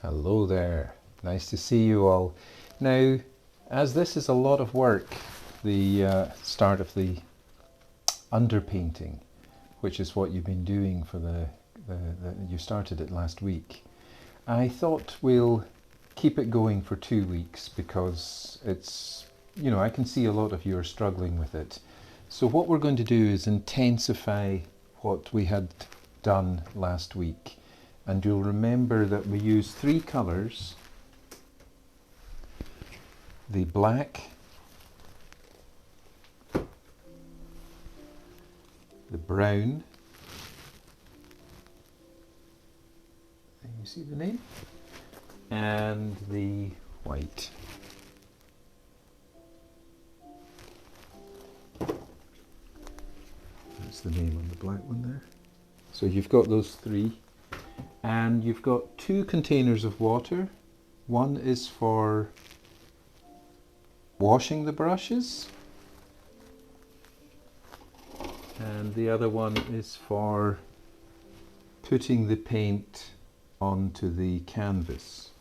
Hello there, nice to see you all. Now, as this is a lot of work, the start of the underpainting, which is what you've been doing for you started it last week, I thought we'll keep it going for 2 weeks because it's, I can see a lot of you are struggling with it. So what we're going to do is intensify what we had done last week. And you'll remember that we used 3 colours: the black, the brown, and you see the name, and the white. That's the name on the black one there. So you've got those 3. And you've got 2 containers of water. One is for washing the brushes, and the other one is for putting the paint onto the canvas.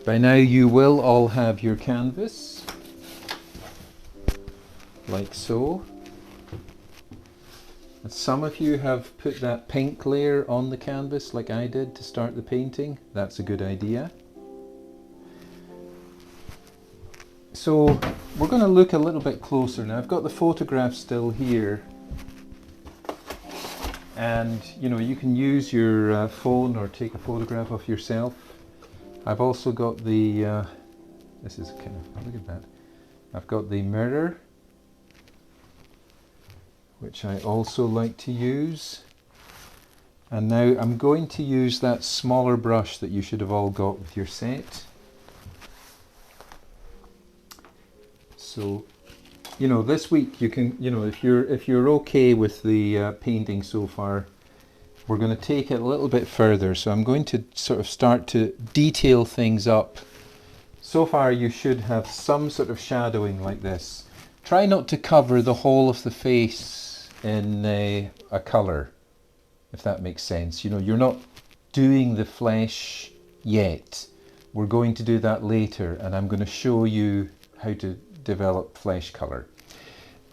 By now you will all have your canvas, like so. Some of you have put that pink layer on the canvas like I did to start the painting. That's a good idea. So we're going to look a little bit closer now. I've got the photograph still here, and you can use your phone or take a photograph of yourself. I've also got the this is kind of, look at that, I've got the mirror, which I also like to use. And now I'm going to use that smaller brush that you should have all got with your set. So, this week you can, if you're okay with the painting so far, we're going to take it a little bit further. So I'm going to sort of start to detail things up. So far you should have some sort of shadowing like this. Try not to cover the whole of the face in a colour, if that makes sense. You're not doing the flesh yet. We're going to do that later, and I'm going to show you how to develop flesh colour.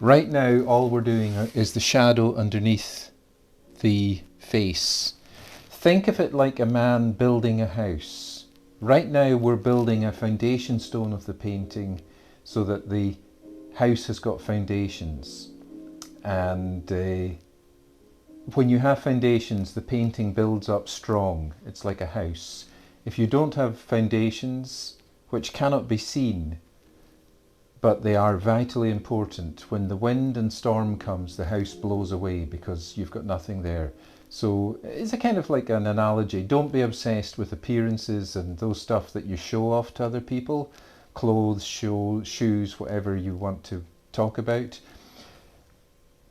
Right now all we're doing is the shadow underneath the face. Think of it like a man building a house. Right now we're building a foundation stone of the painting so that the house has got foundations. And when you have foundations, the painting builds up strong. It's like a house. If you don't have foundations, which cannot be seen, but they are vitally important, when the wind and storm comes, the house blows away because you've got nothing there. So it's a kind of like an analogy. Don't be obsessed with appearances and those stuff that you show off to other people. Clothes, shoes, whatever you want to talk about.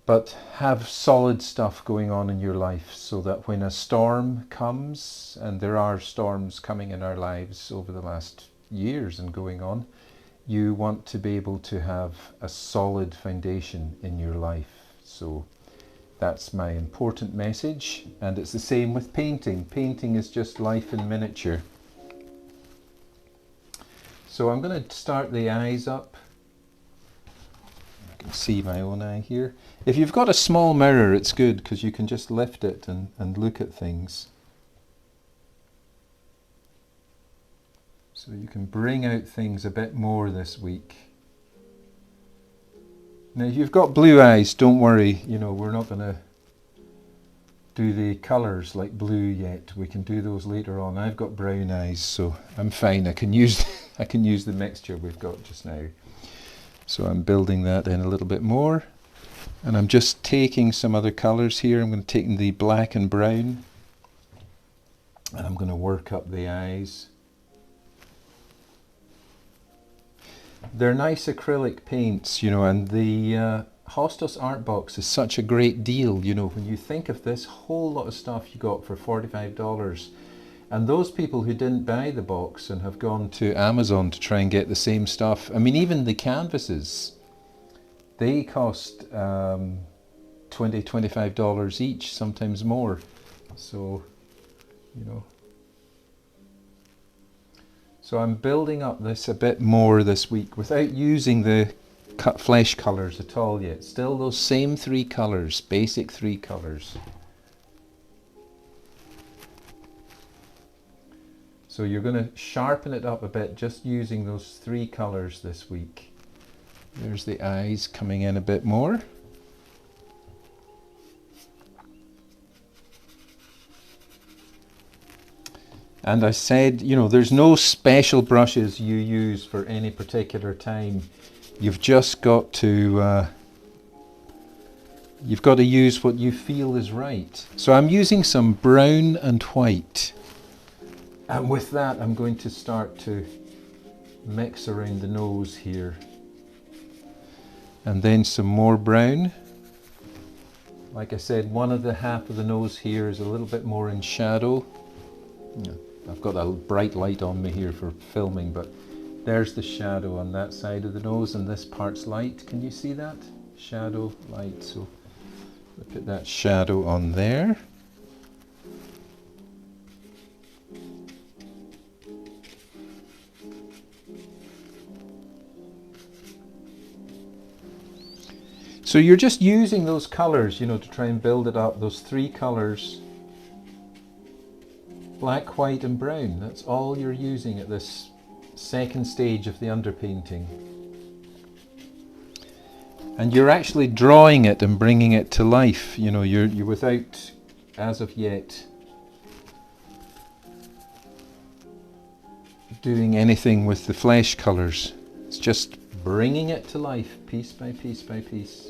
But have solid stuff going on in your life so that when a storm comes, and there are storms coming in our lives over the last years and going on, you want to be able to have a solid foundation in your life. So that's my important message, and it's the same with painting. Painting is just life in miniature. So I'm going to start the eyes up. I can see my own eye here. If you've got a small mirror, it's good because you can just lift it and look at things. So you can bring out things a bit more this week. Now if you've got blue eyes, don't worry, we're not going to do the colours like blue yet. We can do those later on. I've got brown eyes, so I'm fine. I can use the mixture we've got just now. So I'm building that in a little bit more. And I'm just taking some other colours here. I'm going to take the black and brown, and I'm going to work up the eyes. They're nice acrylic paints, and the Hostos Art Box is such a great deal. When you think of this whole lot of stuff you got for $45, and those people who didn't buy the box and have gone to Amazon to try and get the same stuff, I mean, even the canvases, they cost $20, $25 each, sometimes more. So you know. So I'm building up this a bit more this week without using the flesh colours at all yet. Still those same 3 colours, basic 3 colours. So you're going to sharpen it up a bit just using those 3 colours this week. There's the eyes coming in a bit more. And I said, you know, there's no special brushes you use for any particular time. You've just got to use what you feel is right. So I'm using some brown and white. And with that, I'm going to start to mix around the nose here. And then some more brown. Like I said, one of the half of the nose here is a little bit more in shadow. I've got a bright light on me here for filming, but there's the shadow on that side of the nose, and this part's light. Can you see that? Shadow, light. So I put that shadow on there. So you're just using those colours, you know, to try and build it up, those 3 colours, black, white and brown. That's all you're using at this second stage of the underpainting. And you're actually drawing it and bringing it to life, you know, you're without, as of yet, doing anything with the flesh colours. It's just bringing it to life, piece by piece by piece.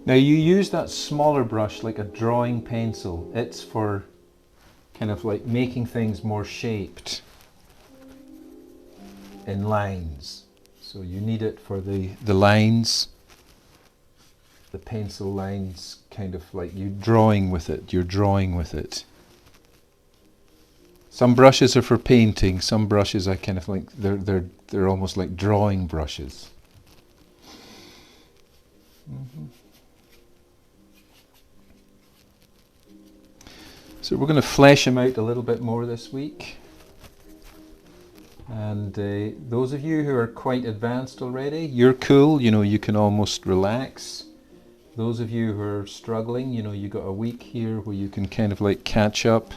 Now you use that smaller brush like a drawing pencil. It's for kind of like making things more shaped in lines. So you need it for the lines, the pencil lines, kind of like you're drawing with it. Some brushes are for painting, some brushes I kind of like, they're almost like drawing brushes. So we're going to flesh them out a little bit more this week. And those of you who are quite advanced already, you're cool, you know, you can almost relax. Those of you who are struggling, you know, you got a week here where you can kind of like catch up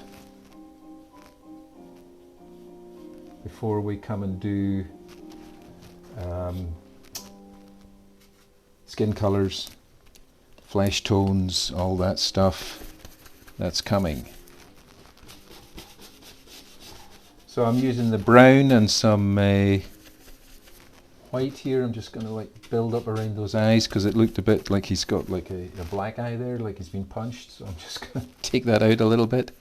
before we come and do skin colours, flesh tones, all that stuff. That's coming. So I'm using the brown and some white here. I'm just going to like build up around those eyes because it looked a bit like he's got like a black eye there, like he's been punched. So I'm just going to take that out a little bit.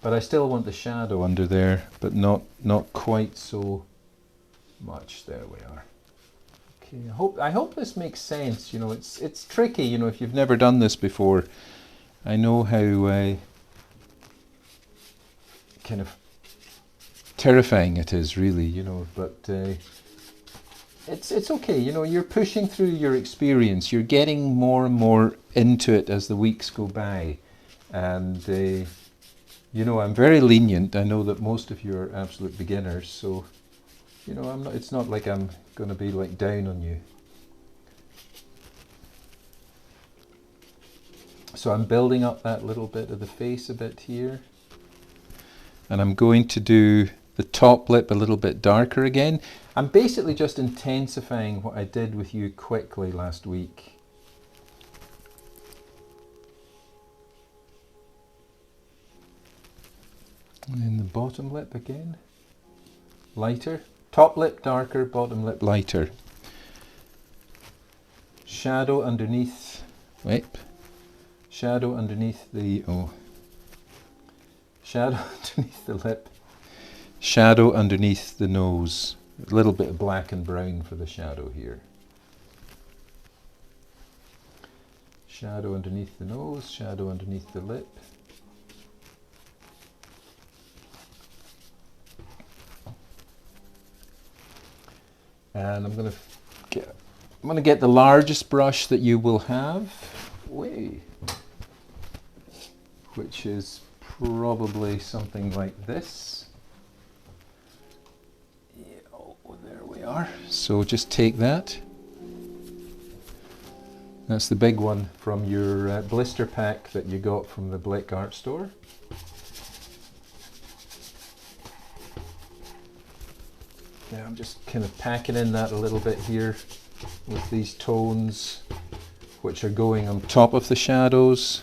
But I still want the shadow under there, but not quite so much. There we are. Okay, I hope this makes sense. You know, it's tricky. You know, if you've never done this before, I know how kind of terrifying it is, really. You know, but it's okay. You know, you're pushing through your experience. You're getting more and more into it as the weeks go by, and you know, I'm very lenient. I know that most of you are absolute beginners, so you know, I'm not. It's not like I'm going to be like down on you. So I'm building up that little bit of the face a bit here, and I'm going to do the top lip a little bit darker again. I'm basically just intensifying what I did with you quickly last week. And then the bottom lip again, lighter. Top lip darker, bottom lip lighter. Shadow underneath, shadow underneath the, shadow underneath the lip, shadow underneath the nose. A little bit of black and brown for the shadow here. Shadow underneath the nose, shadow underneath the lip. And I'm going to get the largest brush that you will have, which is probably something like this. Yeah, oh, there we are. So just take that. That's the big one from your blister pack that you got from the Blick Art Store. Now I'm just kind of packing in that a little bit here with these tones which are going on top of the shadows.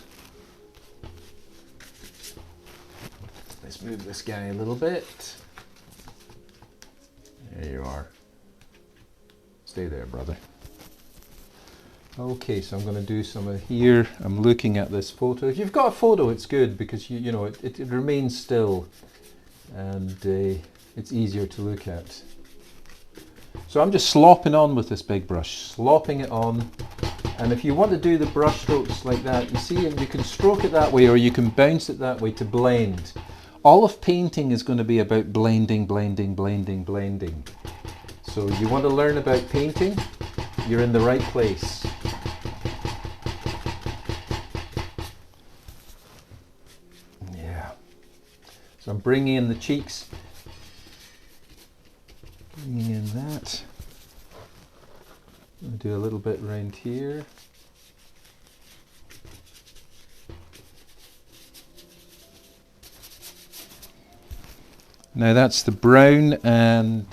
Let's move this guy a little bit. There you are. Stay there, brother. Okay, so I'm going to do some of here. I'm looking at this photo. If you've got a photo, it's good because you know it remains still and it's easier to look at. So I'm just slopping on with this big brush, slopping it on. And if you want to do the brush strokes like that, you see, you can stroke it that way or you can bounce it that way to blend. All of painting is going to be about blending, blending, blending, blending. So you want to learn about painting, you're in the right place. Yeah. So I'm bringing in the cheeks. Bringing in that. I'll do a little bit around here. Now that's the brown and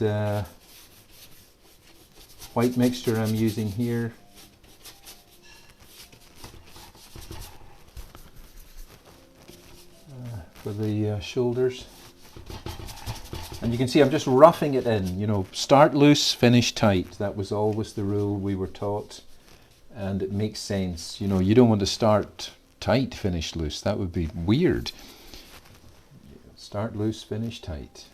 white mixture I'm using here. For the shoulders. And you can see I'm just roughing it in, you know, start loose, finish tight. That was always the rule we were taught, and it makes sense. You know, you don't want to start tight, finish loose. That would be weird. Start loose, finish tight.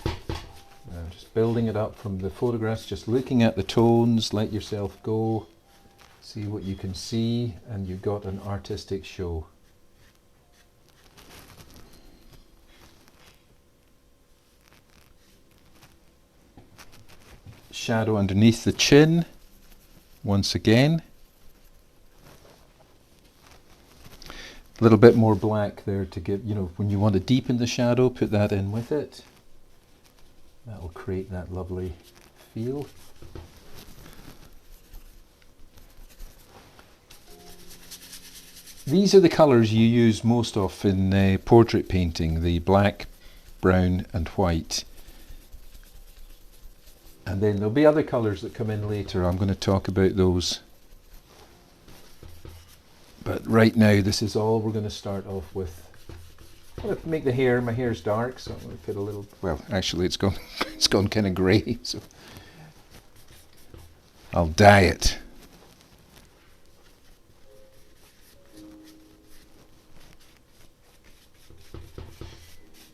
I'm just building it up from the photographs, just looking at the tones, let yourself go. See what you can see, and you've got an artistic show. Shadow underneath the chin, once again. A little bit more black there to give, you know, when you want to deepen the shadow, put that in with it. That will create that lovely feel. These are the colours you use most of in portrait painting, the black, brown and white. And then there'll be other colours that come in later. I'm going to talk about those. But right now this is all we're going to start off with. I'm going to make the hair, my hair's dark, so I'm going to put a little, well actually it's gone kind of grey, so I'll dye it.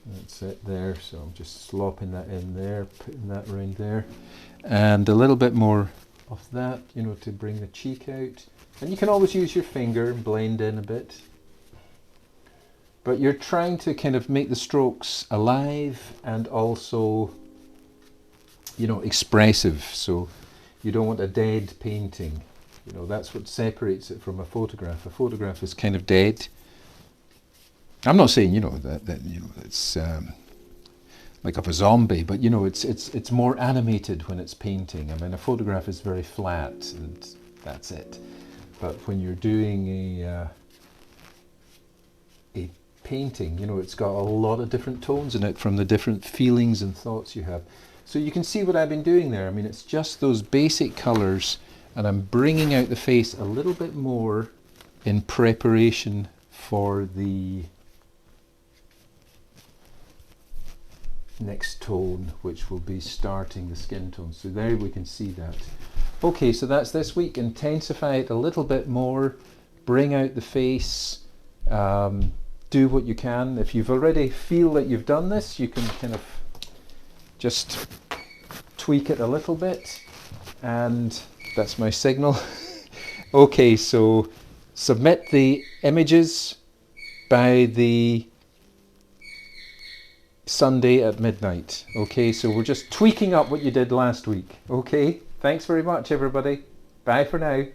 That's it there, so I'm just slopping that in there, putting that around there. And a little bit more of that, you know, to bring the cheek out. And you can always use your finger and blend in a bit. But you're trying to kind of make the strokes alive and also, you know, expressive. So you don't want a dead painting. You know, that's what separates it from a photograph. A photograph is kind of dead. I'm not saying, you know, that you know, it's like of a zombie, but you know, it's more animated when it's painting. I mean, a photograph is very flat and that's it. But when you're doing a painting, you know, it's got a lot of different tones in it from the different feelings and thoughts you have. So you can see what I've been doing there. I mean, it's just those basic colours, and I'm bringing out the face a little bit more in preparation for the next tone, which will be starting the skin tone. So there we can see that. Okay, so that's this week. Intensify it a little bit more, bring out the face, do what you can. If you've already feel that you've done this, you can kind of just tweak it a little bit, and that's my signal. Okay, so submit the images by the Sunday at midnight. Okay, so we're just tweaking up what you did last week. Okay, thanks very much everybody. Bye for now.